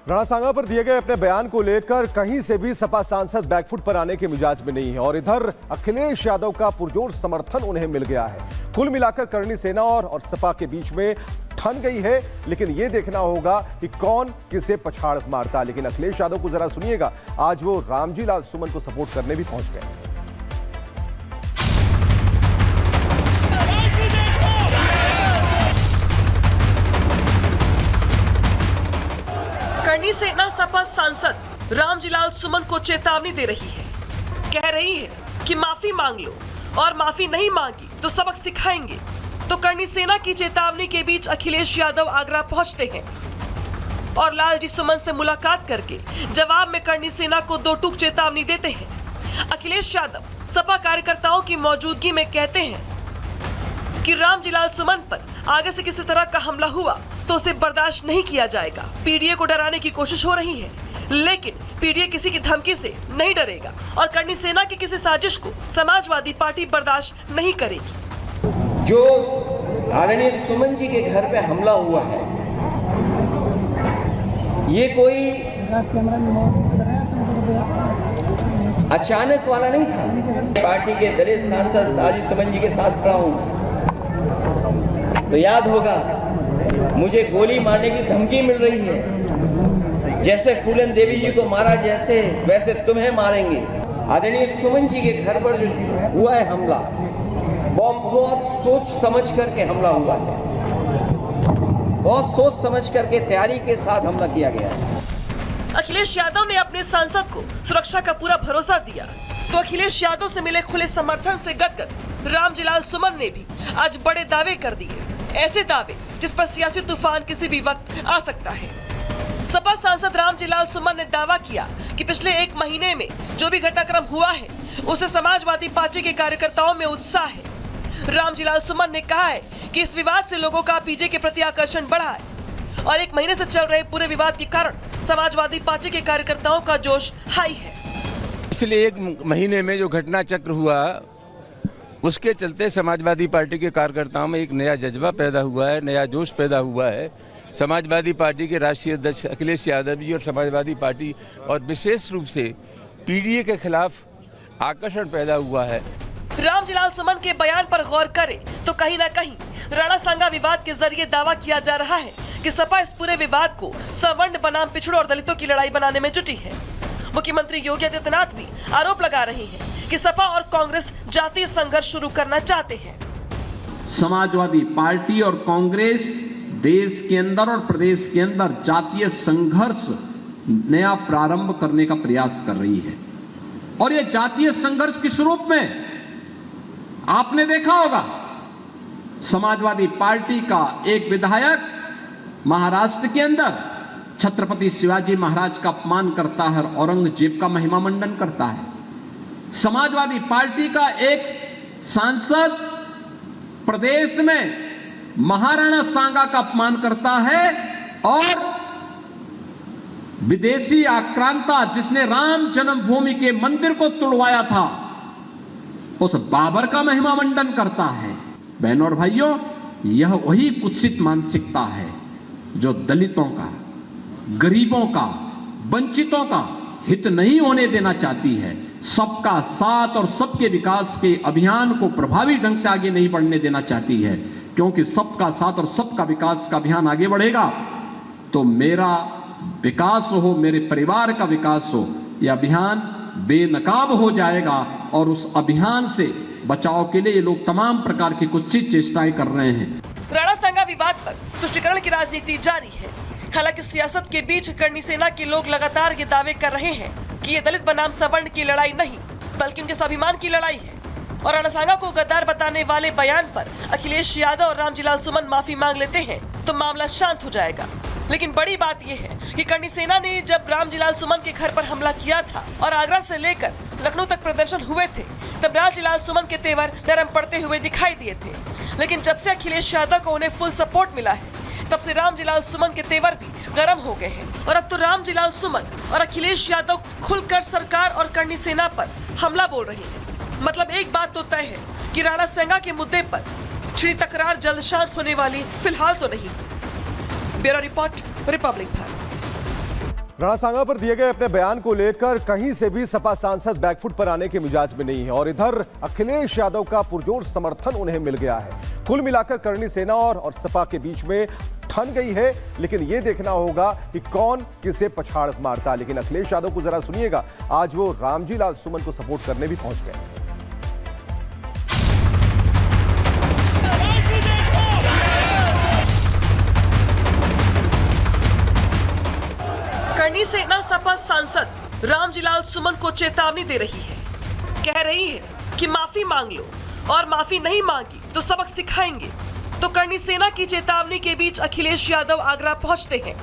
राणा सांगा पर दिए गए अपने बयान को लेकर कहीं से भी सपा सांसद बैकफुट पर आने के मिजाज में नहीं है और इधर अखिलेश यादव का पुरजोर समर्थन उन्हें मिल गया है। कुल मिलाकर करणी सेना और सपा के बीच में ठन गई है, लेकिन यह देखना होगा कि कौन किसे पछाड़ मारता। लेकिन अखिलेश यादव को जरा सुनिएगा, आज वो रामजी लाल सुमन को सपोर्ट करने भी पहुंच गए। करणी सेना सपा सांसद रामजी लाल सुमन को चेतावनी दे रही है। कह रही है कि माफी मांग लो और माफी नहीं मांगी तो सबक सिखाएंगे। तो करणी सेना की चेतावनी के बीच अखिलेश यादव आगरा पहुंचते हैं और लालजी सुमन से मुलाकात करके जवाब में करणी सेना को दो टूक चेतावनी देते हैं। अखिलेश यादव सपा कार्यकर्ताओं की मौजूदगी में कहते हैं कि रामजी लाल सुमन पर आगे से किसी तरह का हमला हुआ तो उसे बर्दाश्त नहीं किया जाएगा। पीडीए को डराने की कोशिश हो रही है, लेकिन पीडीए किसी की धमकी से नहीं डरेगा और करणी सेना की किसी साजिश को समाजवादी पार्टी बर्दाश्त नहीं करेगी। जो आदरणीय सुमन जी के घर पे हमला हुआ है, ये कोई अचानक वाला नहीं था। पार्टी के दलित सांसद राजी सुमन जी के साथ खड़ा हूं तो याद होगा, मुझे गोली मारने की धमकी मिल रही है। जैसे फूलन देवी जी को मारा जैसे वैसे तुम्हें मारेंगे। आदरणीय सुमन जी के घर पर जो हुआ है हमला, बहुत सोच समझ करके हमला हुआ है। बहुत सोच समझ करके तैयारी के साथ हमला किया गया है। अखिलेश यादव ने अपने सांसद को सुरक्षा का पूरा भरोसा दिया, तो अखिलेश यादव से मिले खुले समर्थन से गदगद रामजी लाल सुमन ने भी आज बड़े दावे कर दिए। ऐसे दावे जिस पर सियासी तूफान किसी भी वक्त आ सकता है। सपा सांसद रामजी लाल सुमन ने दावा किया कि पिछले 1 महीने में जो भी घटनाक्रम हुआ है उसे समाजवादी पार्टी के कार्यकर्ताओं में उत्साह है। रामजी लाल सुमन ने कहा है कि इस विवाद से लोगों का बीजेपी के प्रति आकर्षण बढ़ा है और 1 महीने से चल रहे पूरे विवाद के कारण समाजवादी पार्टी के कार्यकर्ताओं का जोश हाई है। पिछले 1 महीने में जो घटना चक्र हुआ, उसके चलते समाजवादी पार्टी के कार्यकर्ताओं में एक नया जज्बा पैदा हुआ है, नया जोश पैदा हुआ है। समाजवादी पार्टी के राष्ट्रीय अध्यक्ष अखिलेश यादव जी और समाजवादी पार्टी और विशेष रूप से पीडीए के खिलाफ आकर्षण पैदा हुआ है। रामजी लाल सुमन के बयान पर गौर करें तो कहीं न कहीं राणा सांगा विवाद के जरिए दावा किया जा रहा है कि सपा इस पूरे विवाद को सवर्ण बनाम पिछड़ों और दलितों की लड़ाई बनाने में जुटी है। मुख्यमंत्री योगी आदित्यनाथ भी आरोप लगा रहे हैं कि सपा और कांग्रेस जातीय संघर्ष शुरू करना चाहते हैं। समाजवादी पार्टी और कांग्रेस देश के अंदर और प्रदेश के अंदर जातीय संघर्ष नया प्रारंभ करने का प्रयास कर रही है और यह जातीय संघर्ष किस रूप में आपने देखा होगा। समाजवादी पार्टी का एक विधायक महाराष्ट्र के अंदर छत्रपति शिवाजी महाराज का अपमान करता है और औरंगजेब का महिमा मंडन करता है। समाजवादी पार्टी का एक सांसद प्रदेश में महाराणा सांगा का अपमान करता है और विदेशी आक्रांता जिसने राम जन्मभूमि के मंदिर को तुड़वाया था, उस बाबर का महिमा मंडन करता है। बहनों और भाइयों, यह वही कुत्सित मानसिकता है जो दलितों का, गरीबों का, वंचितों का हित नहीं होने देना चाहती है। सबका साथ और सबके विकास के अभियान को प्रभावी ढंग से आगे नहीं बढ़ने देना चाहती है, क्योंकि सबका साथ और सबका विकास का अभियान आगे बढ़ेगा तो मेरा विकास हो, मेरे परिवार का विकास हो, यह अभियान बेनकाब हो जाएगा और उस अभियान से बचाव के लिए ये लोग तमाम प्रकार की कुत्सित चेष्टाएं कर रहे हैं। राणा सांगा विवाद पर तुष्टीकरण की राजनीति जारी है। हालांकि सियासत के बीच करणी सेना के लोग लगातार ये दावे कर रहे हैं कि ये दलित बनाम सवर्ण की लड़ाई नहीं बल्कि उनके स्वाभिमान की लड़ाई है और राणा सांगा को गद्दार बताने वाले बयान पर अखिलेश यादव और रामजी लाल सुमन माफी मांग लेते हैं तो मामला शांत हो जाएगा। लेकिन बड़ी बात यह है कि करणी सेना ने जब रामजी लाल सुमन के घर पर हमला किया था और आगरा से लेकर लखनऊ तक प्रदर्शन हुए थे, तब रामजी लाल सुमन के तेवर नरम पड़ते हुए दिखाई दिए थे। लेकिन जब से अखिलेश यादव को उन्हें फुल सपोर्ट मिला है, तब से रामजी लाल सुमन के तेवर भी गर्म हो गए हैं और अब तो रामजी लाल सुमन और अखिलेश यादव खुलकर सरकार और करणी सेना पर हमला बोल रहे हैं। मतलब एक बात तो तय है कि राणा सांगा के मुद्दे पर छिड़ी तकरार जल्द शांत होने वाली फिलहाल तो नहीं। Bureau report, Republic Bharat. Rana Sanga पर दिए गए अपने बयान को लेकर कहीं से भी सपा सांसद बैकफुट पर आने के मिजाज में नहीं है और इधर अखिलेश यादव का पुरजोर समर्थन उन्हें मिल गया है। कुल मिलाकर करनी सेना और सपा के बीच में ठन गई है, लेकिन यह देखना होगा कि कौन किसे पछाड़ मारता है। लेकिन अखिलेश यादव को जरा सुनिएगा, आज वो रामजी लाल सुमन को सपोर्ट करने भी पहुंच गए। करनी सेना सपा सांसद रामजी लाल सुमन को चेतावनी दे रही है। कह रही है कि माफी मांग लो और माफी नहीं मांगी तो सबक सिखाएंगे। तो करनी सेना की चेतावनी के बीच अखिलेश यादव आगरा पहुंचते हैं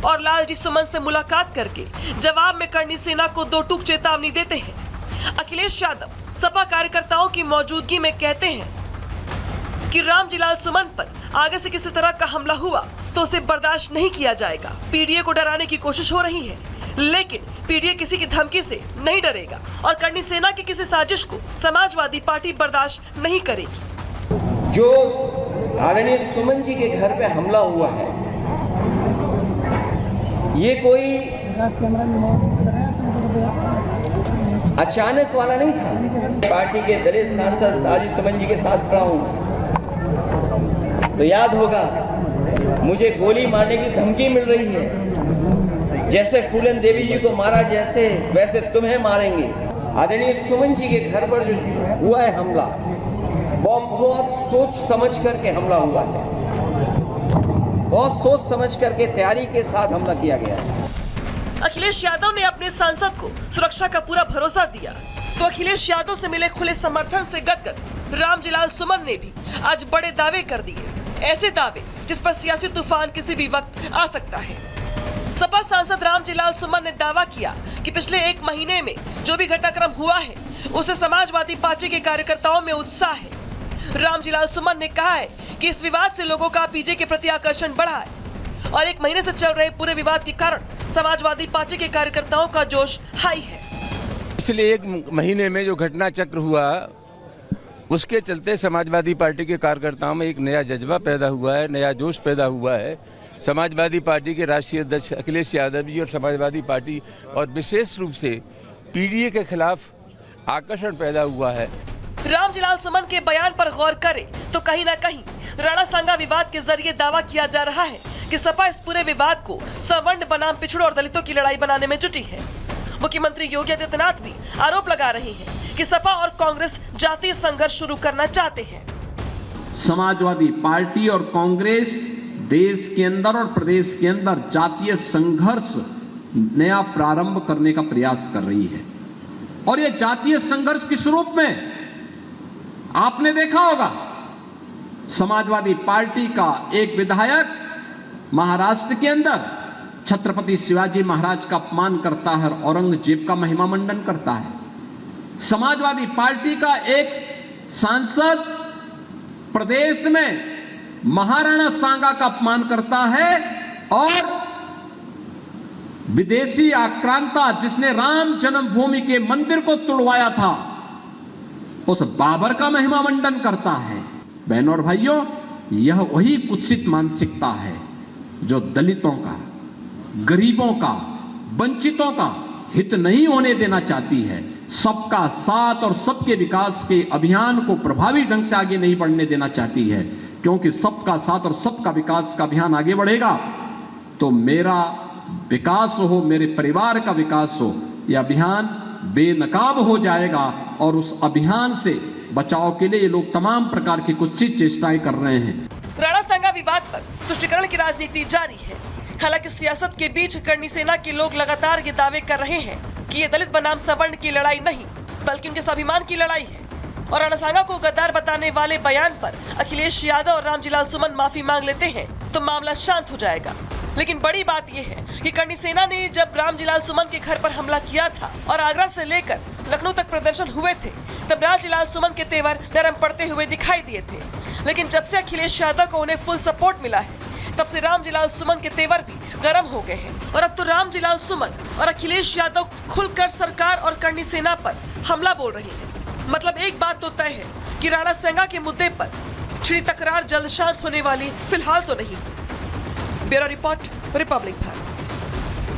और लालजी सुमन से मुलाकात करके जवाब में करनी सेना को दो टूक चेतावनी देते हैं। अखिलेश यादव सपा कार्यकर्ताओं की मौजूदगी में कहते हैं कि रामजी लाल सुमन पर आगे से किसी तरह का हमला हुआ तो उसे बर्दाश्त नहीं किया जाएगा। पीडीए को डराने की कोशिश हो रही है, लेकिन पीडीए किसी की धमकी से नहीं डरेगा और करनी सेना की किसी साजिश को समाजवादी पार्टी बर्दाश्त नहीं करेगी। जो आदरणीय सुमन जी के घर पे हमला हुआ है, ये कोई अचानक वाला नहीं था। पार्टी के दलित सांसद राजू सुमन जी के साथ खड़ा हूं तो याद होगा, मुझे गोली मारने की धमकी मिल रही है। जैसे फूलन देवी जी को मारा जैसे, वैसे तुम्हें मारेंगे। आदरणीय सुमन जी के घर पर जो हुआ है हमला, वो बहुत सोच समझ करके हमला हुआ है। बहुत सोच समझ करके तैयारी के साथ हमला किया गया है। अखिलेश यादव ने अपने सांसद को सुरक्षा का पूरा भरोसा दिया, तो अखिलेश यादव से मिले खुले समर्थन से गदगद रामजी लाल सुमन ने भी आज बड़े दावे कर दिए। ऐसे दावे जिस पर सियासी तूफान किसी भी वक्त आ सकता है। सपा सांसद रामजी लाल सुमन ने दावा किया कि पिछले 1 महीने में जो भी घटनाक्रम हुआ है, उसे समाजवादी पार्टी के कार्यकर्ताओं में उत्साह है। रामजी लाल सुमन ने कहा है कि इस विवाद से लोगों का पीजे के प्रति आकर्षण बढ़ा है और 1 महीने से चल रहे पूरे विवाद के कारण समाजवादी पार्टी के कार्यकर्ताओं का जोश हाई है। पिछले 1 महीने में जो घटना चक्र हुआ, उसके चलते समाजवादी पार्टी के कार्यकर्ताओं में एक नया जज्बा पैदा हुआ है, नया जोश पैदा हुआ है। समाजवादी पार्टी के राष्ट्रीय अध्यक्ष अखिलेश यादव जी और समाजवादी पार्टी और विशेष रूप से पीडीए के खिलाफ आकर्षण पैदा हुआ है। रामजी लाल सुमन के बयान पर गौर करें तो कहीं न कहीं राणा सांगा विवाद के जरिए दावा किया जा रहा है कि सपा इस पूरे विवाद को सवर्ण बनाम पिछड़ों और दलितों की लड़ाई बनाने में जुटी है। मुख्यमंत्री योगी आदित्यनाथ भी आरोप लगा रहे हैं कि सपा और कांग्रेस जातीय संघर्ष शुरू करना चाहते हैं। समाजवादी पार्टी और कांग्रेस देश के अंदर और प्रदेश के अंदर जातीय संघर्ष नया प्रारंभ करने का प्रयास कर रही है और यह जातीय संघर्ष किस रूप में आपने देखा होगा। समाजवादी पार्टी का एक विधायक महाराष्ट्र के अंदर छत्रपति शिवाजी महाराज का अपमान करता है और औरंगजेब का महिमा मंडन करता है। समाजवादी पार्टी का एक सांसद प्रदेश में महाराणा सांगा का अपमान करता है और विदेशी आक्रांता जिसने राम जन्मभूमि के मंदिर को तुड़वाया था, उस बाबर का महिमा मंडन करता है। बहनों और भाइयों, यह वही कुत्सित मानसिकता है जो दलितों का, गरीबों का, वंचितों का हित नहीं होने देना चाहती है। सबका साथ और सबके विकास के अभियान को प्रभावी ढंग से आगे नहीं बढ़ने देना चाहती है, क्योंकि सबका साथ और सबका विकास का अभियान आगे बढ़ेगा तो मेरा विकास हो, मेरे परिवार का विकास हो, यह अभियान बेनकाब हो जाएगा और उस अभियान से बचाव के लिए ये लोग तमाम प्रकार की कुत्सित चेष्टाएं कर रहे हैं। राणा सांगा विवाद पर तुष्टीकरण की राजनीति जारी है। हालांकि सियासत के बीच करनी सेना के लोग लगातार ये दावे कर रहे हैं कि ये दलित बनाम सवर्ण की लड़ाई नहीं, बल्कि उनके स्वाभिमान की लड़ाई है। और राणा सांगा को गद्दार बताने वाले बयान पर अखिलेश यादव और रामजी लाल सुमन माफी मांग लेते हैं तो मामला शांत हो जाएगा। लेकिन बड़ी बात यह है कि करनी सेना ने जब रामजी लाल सुमन के घर पर हमला किया था और आगरा से लेकर लखनऊ तक प्रदर्शन हुए थे, तब रामजी लाल सुमन के तेवर नरम पड़ते हुए दिखाई दिए थे। लेकिन जब से अखिलेश यादव को उन्हें फुल सपोर्ट मिला है, तब से रामजी लाल सुमन के तेवर भी गर्म हो गए हैं और अब तो रामजी लाल सुमन और अखिलेश यादव खुलकर सरकार और करनी सेना पर हमला बोल रहे हैं। मतलब एक बात तो तय है कि राणा सांगा के मुद्दे पर छिड़ी तकरार जल्द शांत होने वाली फिलहाल तो नहीं। Bureau report, Republic Bharat.